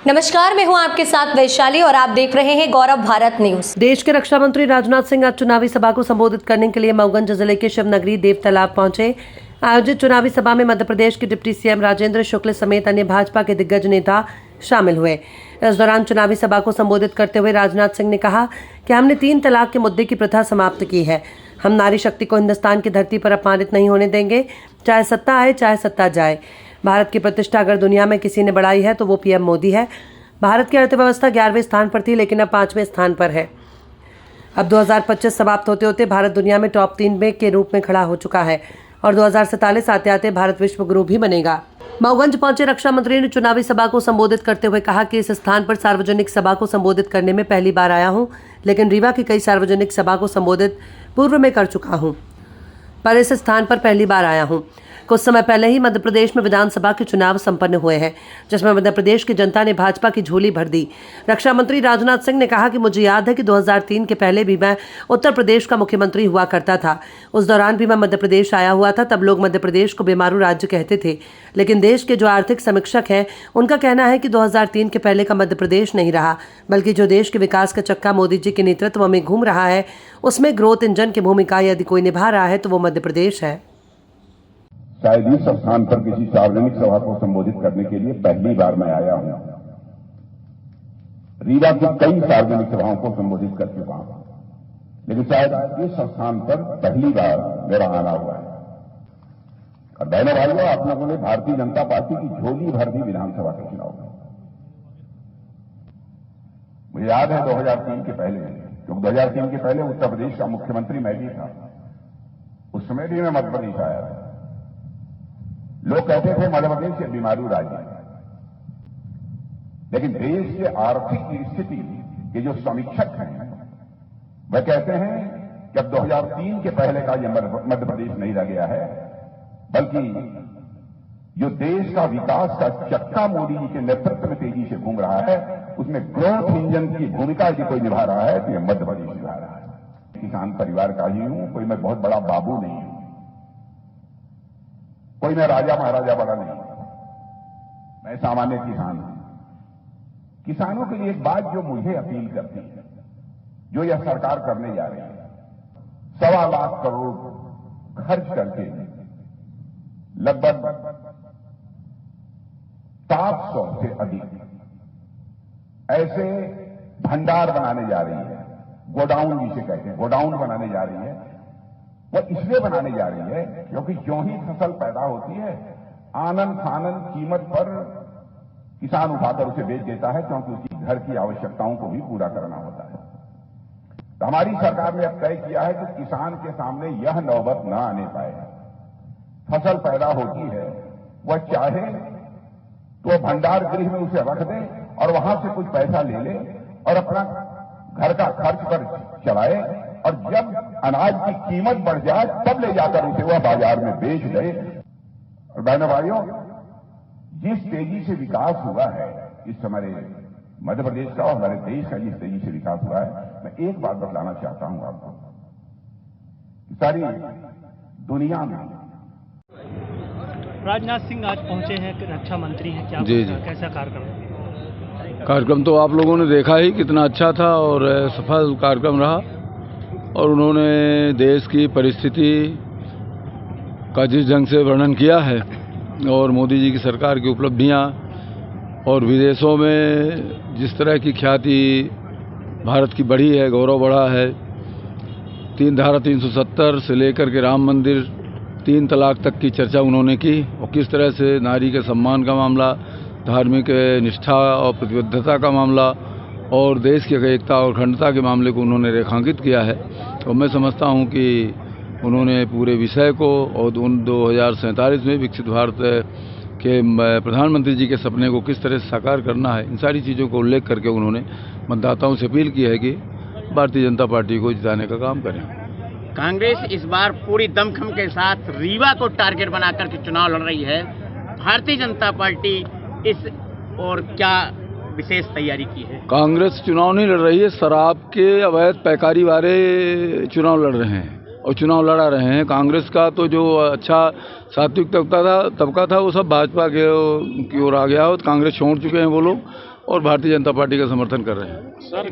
नमस्कार, मैं हूं आपके साथ वैशाली और आप देख रहे हैं गौरव भारत न्यूज। देश के रक्षा मंत्री राजनाथ सिंह आज चुनावी सभा को संबोधित करने के लिए मऊगंज जिले के शिवनगरी देव तालाब पहुंचे। आयोजित चुनावी सभा में मध्य प्रदेश के डिप्टी सीएम राजेंद्र शुक्ल समेत अन्य भाजपा के दिग्गज नेता शामिल हुए। इस दौरान चुनावी सभा को संबोधित करते हुए राजनाथ सिंह ने कहा कि हमने 3 तलाक के मुद्दे की प्रथा समाप्त की है। हम नारी शक्ति को हिंदुस्तान की धरती पर अपमानित नहीं होने देंगे, चाहे सत्ता आए चाहे सत्ता जाए। भारत की प्रतिष्ठा अगर दुनिया में किसी ने बढ़ाई है तो वो पीएम मोदी है। भारत की अर्थव्यवस्था 11वें स्थान पर थी, लेकिन अब 5वें स्थान पर है। अब 2025 समाप्त होते होते भारत दुनिया में टॉप 3 में के रूप में खड़ा हो चुका है और 2047 आते आते भारत विश्व गुरु भी बनेगा। मऊगंज पहुंचे रक्षा मंत्री ने चुनावी सभा को संबोधित करते हुए कहा कि इस स्थान पर सार्वजनिक सभा को संबोधित करने में पहली बार आया हूं, लेकिन रीवा की कई सार्वजनिक सभा को संबोधित पूर्व में कर चुका हूं, पर इस स्थान पर पहली बार आया हूं। कुछ समय पहले ही मध्य प्रदेश में विधानसभा के चुनाव संपन्न हुए हैं, जिसमें मध्य प्रदेश की जनता ने भाजपा की झोली भर दी। रक्षा मंत्री राजनाथ सिंह ने कहा कि मुझे याद है कि 2003 के पहले भी मैं उत्तर प्रदेश का मुख्यमंत्री हुआ करता था। उस दौरान भी मैं मध्य प्रदेश आया हुआ था। तब लोग मध्य प्रदेश को बीमारू राज्य कहते थे, लेकिन देश के जो आर्थिक समीक्षक हैं उनका कहना है कि 2003 के पहले का मध्य प्रदेश नहीं रहा, बल्कि जो देश के विकास का चक्का मोदी जी के नेतृत्व में घूम रहा है, उसमें ग्रोथ इंजन की भूमिका यदि कोई निभा रहा है तो वो मध्य प्रदेश है। शायद इस स्थान पर किसी सार्वजनिक सभा को संबोधित करने के लिए पहली बार मैं आया हूं। रीवा की कई सार्वजनिक सभाओं को संबोधित कर चुका हूं, लेकिन शायद इस स्थान पर पहली बार मेरा आना हुआ है। और बहनों भाइयों, आप लोगों ने भारतीय जनता पार्टी की झोली भर दी विधानसभा के चुनाव में। मुझे याद है 2003 के पहले, क्योंकि 2003 के पहले उत्तर प्रदेश का मुख्यमंत्री मैं भी था। उस समय भी मैं मध्य प्रदेश आया था। लोग कहते थे मध्य प्रदेश एक बीमारू राज्य है, लेकिन देश के आर्थिक स्थिति के जो समीक्षक हैं वह कहते हैं कि अब 2003 के पहले का यह मध्य प्रदेश नहीं रह गया है, बल्कि जो देश का विकास का चक्का मोदी जी के नेतृत्व में तेजी से घूम रहा है, उसमें ग्रोथ इंजन की भूमिका यदि कोई निभा रहा है तो यह मध्य प्रदेश निभा रहा है। किसान परिवार का ही हूं, कोई मैं बहुत बड़ा बाबू नहीं हूं, कोई मैं राजा महाराजा बड़ा नहीं, मैं सामान्य किसान हूं। किसानों के लिए एक बात जो मुझे अपील करती है, जो यह सरकार करने जा रही है, 1.25 लाख करोड़ खर्च करके लगभग 700 से अधिक ऐसे भंडार बनाने जा रही है, गोडाउन जिसे कहते हैं, गोडाउन बनाने जा रही है। वो इसलिए बनाने जा रही है क्योंकि जो ही फसल पैदा होती है, आनन फानन कीमत पर किसान उठाकर उसे बेच देता है, क्योंकि उसकी घर की आवश्यकताओं को भी पूरा करना होता है। तो हमारी सरकार ने अब तय किया है कि किसान के सामने यह नौबत न आने पाए। फसल पैदा होती है, वह चाहे तो भंडार गृह में उसे रख दे और वहां से कुछ पैसा ले ले और अपना घर का खर्च पर चलाए, और जब अनाज की कीमत बढ़ जाए तब ले जाकर उसे वह बाजार में बेच दे। और बहनों भाइयों, जिस तेजी से विकास हुआ है इस समय मध्य प्रदेश का और हमारे देश का जिस तेजी से विकास हुआ है, मैं एक बात बतलाना चाहता हूं आपको, सारी दुनिया में राजनाथ सिंह आज पहुंचे हैं, रक्षा मंत्री हैं, क्या जी कैसा कार्यक्रम तो आप लोगों ने देखा ही कितना अच्छा था और सफल कार्यक्रम रहा। और उन्होंने देश की परिस्थिति का जिस ढंग से वर्णन किया है और मोदी जी की सरकार की उपलब्धियां और विदेशों में जिस तरह की ख्याति भारत की बढ़ी है, गौरव बढ़ा है, 3 धारा 370 से लेकर के राम मंदिर, 3 तलाक तक की चर्चा उन्होंने की, और किस तरह से नारी के सम्मान का मामला, धार्मिक निष्ठा और प्रतिबद्धता का मामला और देश की एकता और अखंडता के मामले को उन्होंने रेखांकित किया है। और मैं समझता हूं कि उन्होंने पूरे विषय को और 2047 में विकसित भारत के प्रधानमंत्री जी के सपने को किस तरह से साकार करना है, इन सारी चीज़ों को उल्लेख करके उन्होंने मतदाताओं से अपील की है कि भारतीय जनता पार्टी को जिताने का काम करें। कांग्रेस इस बार पूरी दमखम के साथ रीवा को टारगेट बनाकर के चुनाव लड़ रही है। भारतीय जनता पार्टी इस और क्या विशेष तैयारी की है? कांग्रेस चुनाव नहीं लड़ रही है, शराब के अवैध पैकारी वाले चुनाव लड़ रहे हैं और चुनाव लड़ा रहे हैं। कांग्रेस का तो जो अच्छा सात्विक तबका था वो सब भाजपा की ओर आ गया हो। कांग्रेस छोड़ चुके हैं वो लोग और भारतीय जनता पार्टी का समर्थन कर रहे हैं। सर